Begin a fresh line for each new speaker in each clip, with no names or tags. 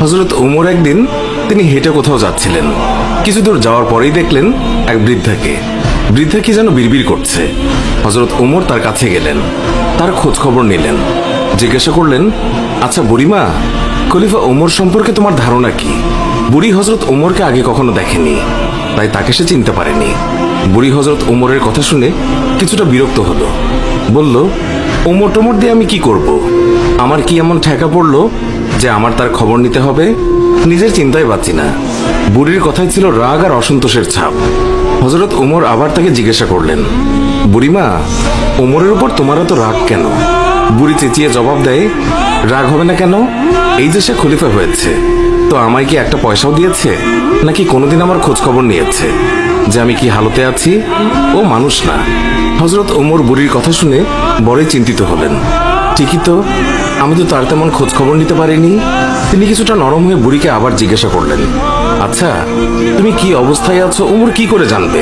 হযরত ওমর একদিন তিনি হেঁটে কোথাও যাচ্ছিলেন। কিছু দূর যাওয়ার পরেই দেখলেন এক বৃদ্ধা কি যেন বিড়বিড় করছে। হযরত ওমর তার কাছে গেলেন, তার খোঁজ খবর নিলেন, জিজ্ঞাসা করলেন, আচ্ছা বুড়িমা, খলিফা ওমর সম্পর্কে তোমার ধারণা কি? বুড়ি হযরত ওমরকে আগে কখনো দেখেনি, তাই তাকে সে চিনতে পারেনি। বুড়ি হযরত ওমরের কথা শুনে কিছুটা বিরক্ত হলো, বলল, ওমর টোমর দিয়ে আমি কি করব? আমার কি এমন ঠেকা পড়লো যে আমার তার খবর নিতে হবে? নিজের চিন্তায় পাচ্ছি না। বুড়ির কথাই ছিল রাগ আর অসন্তোষের ছাপ। হযরত ওমর আবার তাকে জিজ্ঞাসা করলেন, বুড়িমা, ওমরের উপর তোমার এত রাগ কেন? বুড়ি চেঁচিয়ে জবাব দেয়, রাগ হবে না কেন? এই যে সে খলিফা হয়েছে, তো আমায় কি একটা পয়সাও দিয়েছে? নাকি কোনোদিন আমার খোঁজ খবর নিয়েছে যে আমি কি হালতে আছি? ও মানুষ না। হযরত ওমর বুড়ির কথা শুনে বড়ই চিন্তিত হলেন। ঠিকই তো, আমি তো তার তেমন খোঁজ খবর নিতে পারিনি। তিনি কিছুটা নরম হয়ে বুড়িকে আবার জিজ্ঞাসা করলেন, আচ্ছা, তুমি কি অবস্থায় আছো ওমর কি করে জানবে?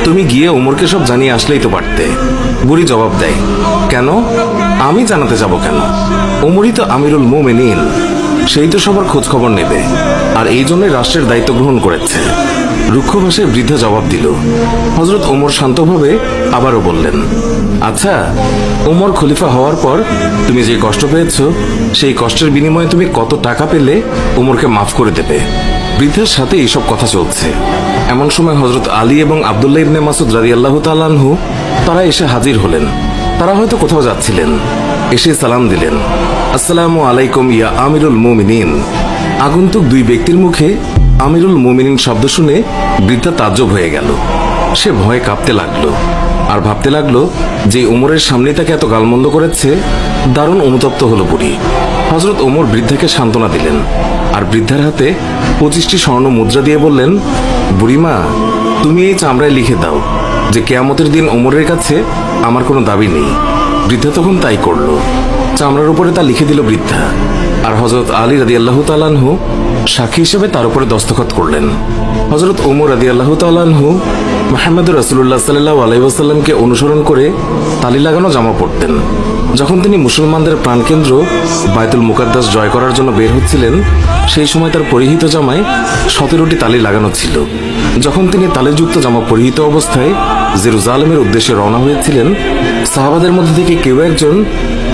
তুমি গিয়ে ওমরকে সব জানিয়ে আসলেই তো পারতে। বুড়ি জবাব দেয়, কেন? আমি জানাতে যাব কেন? ওমরই তো আমিরুল মুমিনিন, সেই তো সবার খোঁজ খবর নেবে, আর এই জন্যই রাষ্ট্রের দায়িত্ব গ্রহণ করেছে। রুক্ষ ভাষায় বৃদ্ধা জবাব দিল। হযরত ওমর শান্তভাবে আবারও বললেন, আচ্ছা, ওমর খলিফা হওয়ার পর তুমি যে কষ্ট পেয়েছো, সেই কষ্টের বিনিময়ে তুমি কত টাকা পেলে ওমরকে মাফ করে দেবে? বৃদ্ধার সাথে এইসব কথা চলছে। এমন সময় হযরত আলী এবং আব্দুল্লাহ ইবনে মাসউদ রাদিয়াল্লাহু তাআলা আনহু তারা এসে হাজির হলেন। তারা হয়তো কোথাও যাচ্ছিলেন। এসে সালাম দিলেন, আসসালামু আলাইকুম ইয়া আমিরুল মুমিনিন। আগন্তুক দুই ব্যক্তির মুখে আমিরুল মুমিনিন শব্দ শুনে বৃদ্ধা তাজ্জব হয়ে গেল। সে ভয়ে কাঁপতে লাগলো আর ভাবতে লাগলো যে ওমরের সামনে তাকে এত গালমন্দ করেছে। দারুণ অনুতপ্ত হলো বুড়ি। হযরত ওমর বৃদ্ধাকে সান্ত্বনা দিলেন আর বৃদ্ধার হাতে 25টি স্বর্ণ মুদ্রা দিয়ে বললেন, বুড়িমা, তুমি এই চামড়ায় লিখে দাও যে কিয়ামতের দিন ওমরের কাছে আমার কোনো দাবি নেই। বৃদ্ধা তখন তাই করলো। চামড়ার উপরে তা লিখে দিল বৃদ্ধা, আর হযরত আলী রাদিয়াল্লাহু তাআলা আনহু সাক্ষী হিসেবে তার উপরে দস্তখত করলেন। হযরত ওমর রাদিয়াল্লাহু তাআলা আনহু মুহাম্মদুর রাসূলুল্লাহ সাল্লাল্লাহু আলাইহি ওয়াসাল্লামকে অনুসরণ করে তালি লাগানো জামা পরতেন। যখন তিনি মুসলমানদের প্রাণকেন্দ্র বাইতুল মুকাদ্দাস জয় করার জন্য বের হচ্ছিলেন, সেই সময় তার পরিহিত জামায় 17টি তালি লাগানো ছিল। যখন তিনি তালিযুক্ত জামা পরিহিত অবস্থায় জেরুজালেমের উদ্দেশ্যে রওনা হয়েছিলেন, সাহাবাদের মধ্যে থেকে কেউ একজন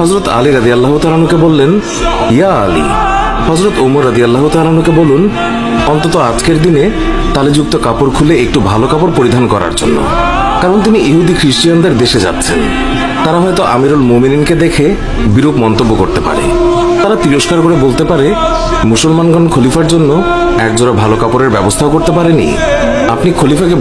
হযরত আলী রাদিয়াল্লাহু তাআলা আনহুকে বললেন, ইয়া আলী। হযরত ওমর রাদিয়াল্লাহু তাআলা আনহুকে বলুন, অন্তত আজকের দিনে তালিযুক্ত কাপড় খুলে একটু ভালো কাপড় পরিধান করার জন্য, কারণ তিনি ইহুদি খ্রিস্টানদের দেশে যাচ্ছেন। তারা হয়তো আমিরুল মুমিনিনকে দেখে বিরূপ মন্তব্য করতে পারে। তারা তিরস্কার করে বলতে পারে, মুসলমানগণ খলিফার জন্য একজোড়া ভালো কাপড়ের ব্যবস্থাও করতে পারেনি। আপনি খলিফাকে